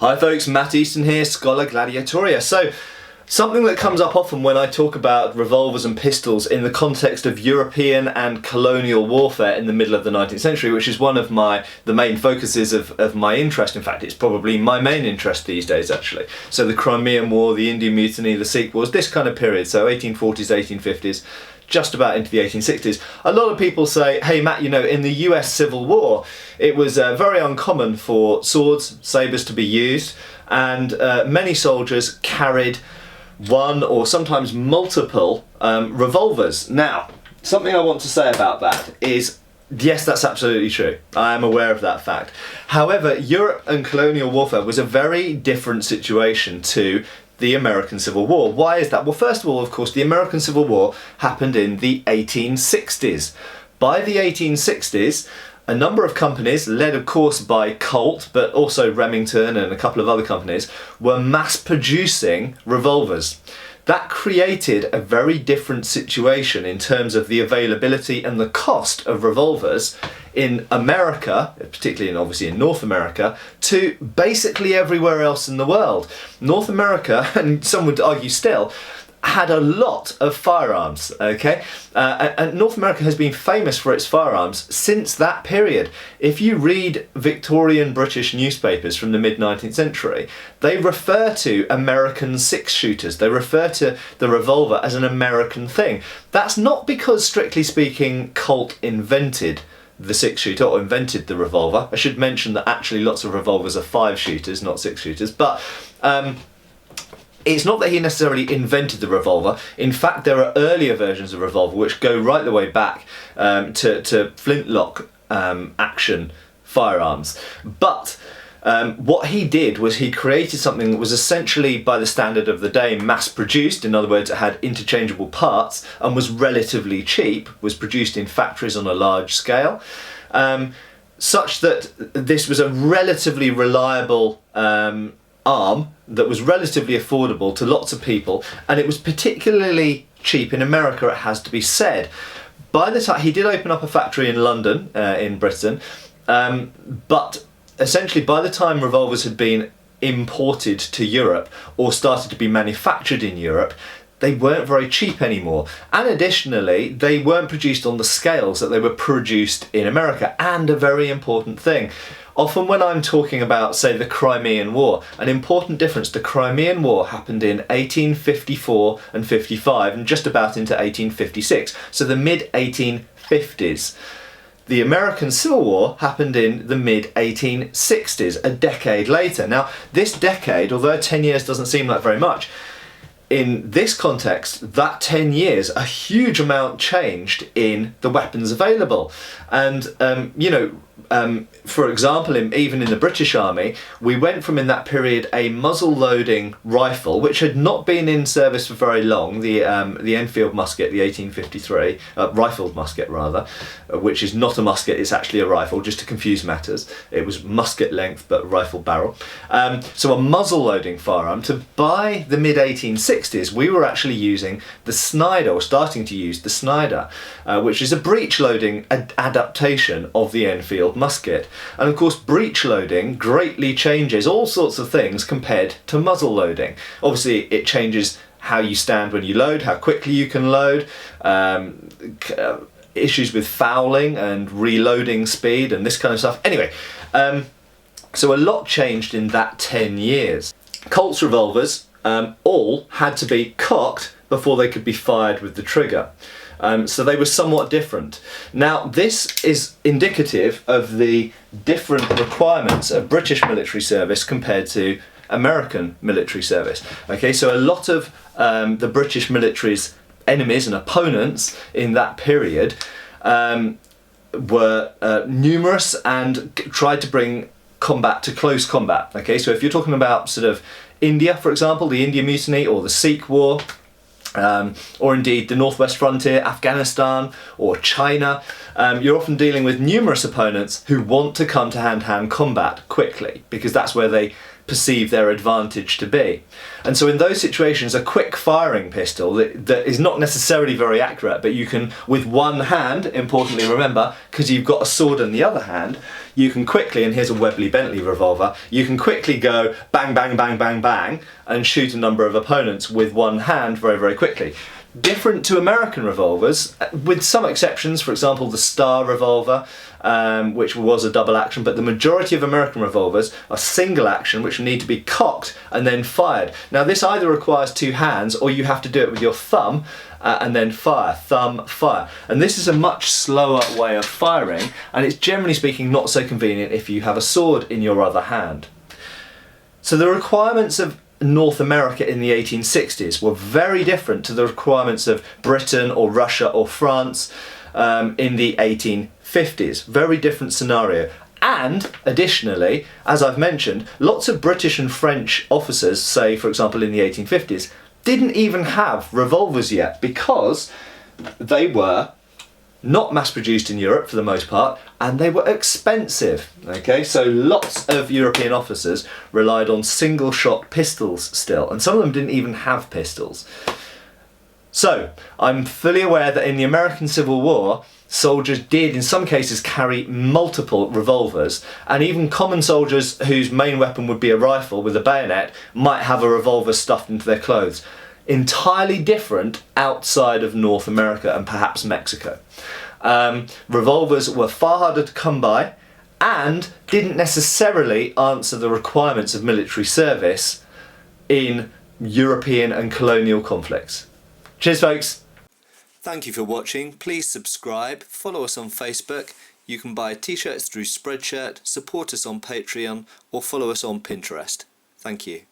Hi folks, Matt Easton here, Scholar Gladiatoria. So, something that comes up often when I talk about revolvers and pistols in the context of European and colonial warfare in the middle of the 19th century, which is one of the main focuses of my interest. In fact, it's probably my main interest these days, actually. So the Crimean War, the Indian Mutiny, the Sikh Wars, this kind of period, so 1840s, 1850s, just about into the 1860s. A lot of people say, hey Matt, you know, in the US Civil War, it was very uncommon for swords, sabres to be used, and many soldiers carried one or sometimes multiple revolvers. Now, something I want to say about that is, yes, that's absolutely true. I am aware of that fact. However, Europe and colonial warfare was a very different situation to the American Civil War. Why is that? Well, first of all, of course, the American Civil War happened in the 1860s. By the 1860s, a number of companies, led of course by Colt, but also Remington and a couple of other companies, were mass producing revolvers. That created a very different situation in terms of the availability and the cost of revolvers in America, particularly and obviously in North America, to basically everywhere else in the world. North America, and some would argue still, had a lot of firearms, okay? And North America has been famous for its firearms since that period. If you read Victorian British newspapers from the mid-19th century, they refer to American six-shooters. They refer to the revolver as an American thing. That's not because, strictly speaking, Colt invented the six-shooter or invented the revolver. I should mention that actually lots of revolvers are five-shooters, not six-shooters, but it's not that he necessarily invented the revolver. In fact, there are earlier versions of revolver which go right the way back to flintlock action firearms. But what he did was he created something that was essentially, by the standard of the day, mass-produced. In other words, it had interchangeable parts and was relatively cheap, was produced in factories on a large scale, such that this was a relatively reliable arm that was relatively affordable to lots of people, and it was particularly cheap in America, it has to be said. By the time he did open up a factory in London, in Britain, but essentially by the time revolvers had been imported to Europe or started to be manufactured in Europe, they weren't very cheap anymore. And additionally, they weren't produced on the scales that they were produced in America. And a very important thing, often when I'm talking about, say, the Crimean War, an important difference, the Crimean War happened in 1854 and 55 and just about into 1856, so the mid-1850s. The American Civil War happened in the mid-1860s, a decade later. Now, this decade, although 10 years doesn't seem like very much, in this context, that 10 years, a huge amount changed in the weapons available. And, for example, even in the British Army, we went from, in that period, a muzzle-loading rifle, which had not been in service for very long, the Enfield musket, the 1853, rifled musket rather, which is not a musket, it's actually a rifle, just to confuse matters. It was musket length, but rifle barrel. So a muzzle-loading firearm. By the mid-1860s, we were actually using the Snyder, or starting to use the Snyder, which is a breech-loading adaptation of the Enfield musket. And of course, breech loading greatly changes all sorts of things compared to muzzle loading. Obviously, it changes how you stand when you load, how quickly you can load, issues with fouling and reloading speed and this kind of stuff. Anyway, so a lot changed in that 10 years. Colt's revolvers all had to be cocked before they could be fired with the trigger. So they were somewhat different. Now, this is indicative of the different requirements of British military service compared to American military service. Okay, so a lot of the British military's enemies and opponents in that period were numerous and tried to bring combat to close combat. Okay, so if you're talking about sort of India, for example, the Indian Mutiny or the Sikh War, or indeed the Northwest Frontier, Afghanistan or China, you're often dealing with numerous opponents who want to come to hand-to-hand combat quickly because that's where they perceive their advantage to be. And so in those situations, a quick firing pistol that is not necessarily very accurate, but you can, with one hand, importantly remember, because you've got a sword in the other hand, you can quickly, and here's a Webley Bentley revolver, you can quickly go bang, bang, bang, bang, bang, and shoot a number of opponents with one hand very, very quickly. Different to American revolvers, with some exceptions, for example the Star revolver, which was a double action, but the majority of American revolvers are single action, which need to be cocked and then fired. Now this either requires two hands, or you have to do it with your thumb and then fire, thumb, fire. And this is a much slower way of firing, and it's generally speaking not so convenient if you have a sword in your other hand. So the requirements of North America in the 1860s were very different to the requirements of Britain or Russia or France in the 1850s. Very different scenario. And additionally, as I've mentioned, lots of British and French officers, say for example in the 1850s, didn't even have revolvers yet because they were not mass produced in Europe for the most part, and they were expensive. Okay, so lots of European officers relied on single shot pistols still, and some of them didn't even have pistols. So I'm fully aware that in the American Civil War, soldiers did in some cases carry multiple revolvers, and even common soldiers whose main weapon would be a rifle with a bayonet might have a revolver stuffed into their clothes. Entirely different outside of North America and perhaps Mexico. Revolvers were far harder to come by and didn't necessarily answer the requirements of military service in European and colonial conflicts. Cheers folks! Thank you for watching. Please subscribe, follow us on Facebook. You can buy t-shirts through Spreadshirt, support us on Patreon, or follow us on Pinterest. Thank you.